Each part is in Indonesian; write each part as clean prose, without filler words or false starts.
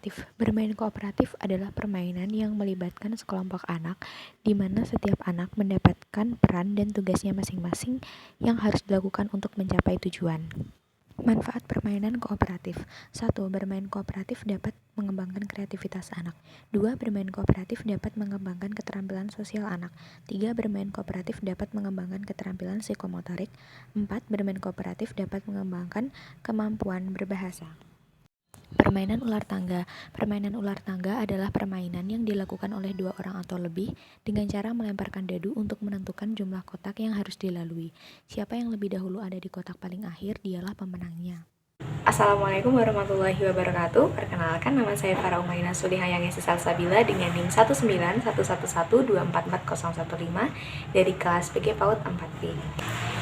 kooperatif. Bermain kooperatif adalah permainan yang melibatkan sekelompok anak, di mana setiap anak mendapatkan peran dan tugasnya masing-masing yang harus dilakukan untuk mencapai tujuan. Manfaat permainan kooperatif. 1. Bermain kooperatif dapat mengembangkan kreativitas anak. 2. Bermain kooperatif dapat mengembangkan keterampilan sosial anak. 3. Bermain kooperatif dapat mengembangkan keterampilan psikomotorik. 4. Bermain kooperatif dapat mengembangkan kemampuan berbahasa. Permainan ular tangga. Permainan ular tangga adalah permainan yang dilakukan oleh 2 orang atau lebih dengan cara melemparkan dadu untuk menentukan jumlah kotak yang harus dilalui. Siapa yang lebih dahulu ada di kotak paling akhir, dialah pemenangnya. Assalamualaikum warahmatullahi wabarakatuh. Perkenalkan, nama saya Farah Umaina Sulihayang Salsabila dengan NIM 19111244015 dari kelas PG PAUD 4B.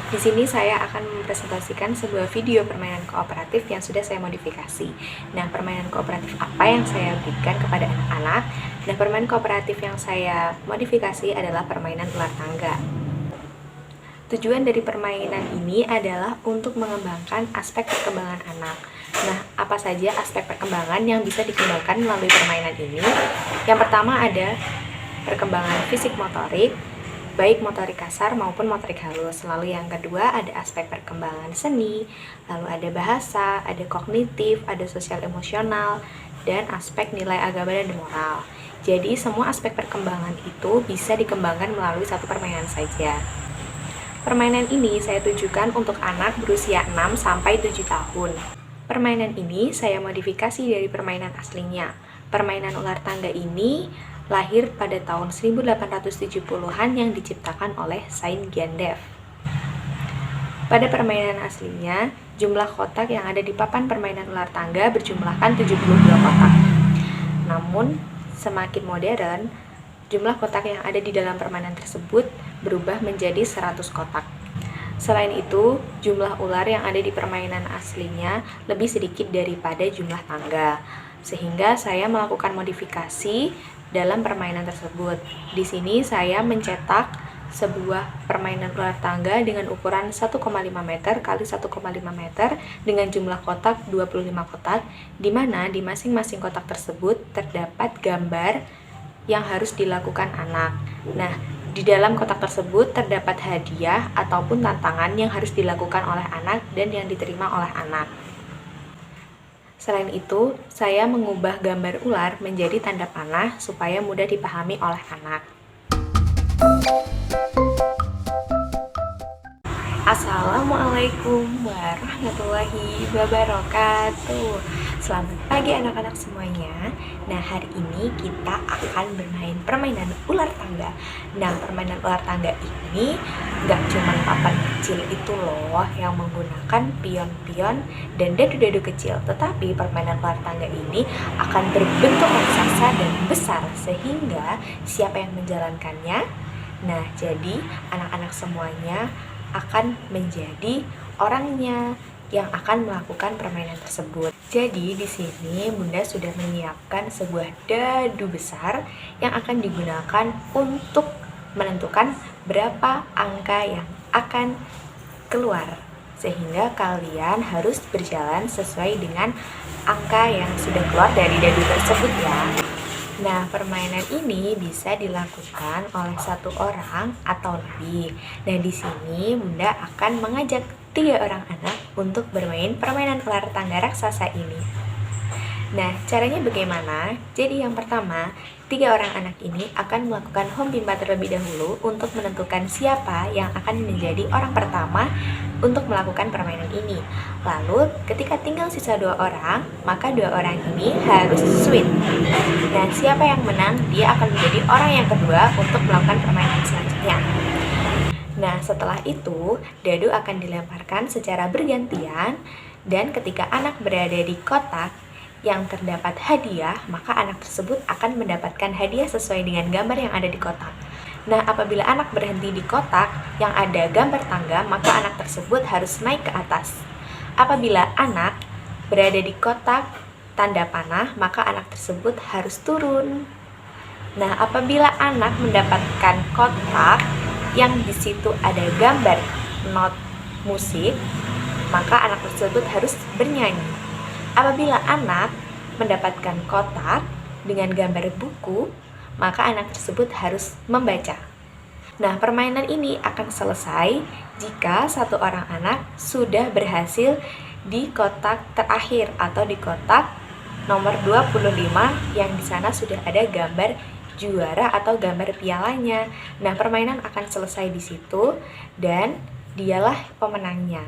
Di sini saya akan mempresentasikan sebuah video permainan kooperatif yang sudah saya modifikasi. Nah, permainan kooperatif apa yang saya berikan kepada anak-anak? Nah, permainan kooperatif yang saya modifikasi adalah permainan ular tangga. Tujuan dari permainan ini adalah untuk mengembangkan aspek perkembangan anak. Nah, apa saja aspek perkembangan yang bisa dikembangkan melalui permainan ini? Yang pertama ada perkembangan fisik motorik, baik motorik kasar maupun motorik halus. Lalu yang kedua ada aspek perkembangan seni, lalu ada bahasa, ada kognitif, ada sosial emosional, dan aspek nilai agama dan moral. Jadi semua aspek perkembangan itu bisa dikembangkan melalui satu permainan saja. Permainan ini saya tujukan untuk anak berusia 6-7 tahun. Permainan ini saya modifikasi dari permainan aslinya. Permainan ular tangga ini lahir pada tahun 1870-an yang diciptakan oleh Saint Giandev. Pada permainan aslinya, jumlah kotak yang ada di papan permainan ular tangga berjumlahkan 72 kotak. Namun, semakin modern, jumlah kotak yang ada di dalam permainan tersebut berubah menjadi 100 kotak. Selain itu, jumlah ular yang ada di permainan aslinya lebih sedikit daripada jumlah tangga. Sehingga saya melakukan modifikasi dalam permainan tersebut. Di sini saya mencetak sebuah permainan ular tangga dengan ukuran 1,5 meter x 1,5 meter dengan jumlah kotak 25 kotak, di mana di masing-masing kotak tersebut terdapat gambar yang harus dilakukan anak. Nah, di dalam kotak tersebut terdapat hadiah ataupun tantangan yang harus dilakukan oleh anak dan yang diterima oleh anak. Selain itu, saya mengubah gambar ular menjadi tanda panah supaya mudah dipahami oleh anak. Assalamualaikum warahmatullahi wabarakatuh. Selamat pagi anak-anak semuanya. Nah, hari ini kita akan bermain permainan ular tangga. Nah, permainan ular tangga ini gak cuma papan kecil itu loh yang menggunakan pion-pion dan dadu-dadu kecil, tetapi permainan ular tangga ini akan berbentuk raksasa dan besar, sehingga siapa yang menjalankannya? Nah, jadi anak-anak semuanya akan menjadi orangnya yang akan melakukan permainan tersebut. Jadi di sini Bunda sudah menyiapkan sebuah dadu besar yang akan digunakan untuk menentukan berapa angka yang akan keluar. Sehingga kalian harus berjalan sesuai dengan angka yang sudah keluar dari dadu tersebut ya. Nah, permainan ini bisa dilakukan oleh satu orang atau lebih. Nah, di sini Bunda akan mengajak 3 orang anak untuk bermain permainan ular tangga raksasa ini. Nah, caranya bagaimana? Jadi yang pertama, 3 orang anak ini akan melakukan home bimba terlebih dahulu untuk menentukan siapa yang akan menjadi orang pertama untuk melakukan permainan ini. Lalu, ketika tinggal sisa 2 orang, maka 2 orang ini harus switch. Nah, siapa yang menang, dia akan menjadi orang yang kedua untuk melakukan permainan selanjutnya. Nah, setelah itu, dadu akan dilemparkan secara bergantian, dan ketika anak berada di kotak yang terdapat hadiah, maka anak tersebut akan mendapatkan hadiah sesuai dengan gambar yang ada di kotak. Nah, apabila anak berhenti di kotak yang ada gambar tangga, maka anak tersebut harus naik ke atas. Apabila anak berada di kotak tanda panah, maka anak tersebut harus turun. Nah, apabila anak mendapatkan kotak yang di situ ada gambar not musik, maka anak tersebut harus bernyanyi. Apabila anak mendapatkan kotak dengan gambar buku, maka anak tersebut harus membaca. Nah, permainan ini akan selesai jika satu orang anak sudah berhasil di kotak terakhir atau di kotak nomor 25 yang di sana sudah ada gambar juara atau gambar pialanya. Nah, permainan akan selesai di situ dan dialah pemenangnya.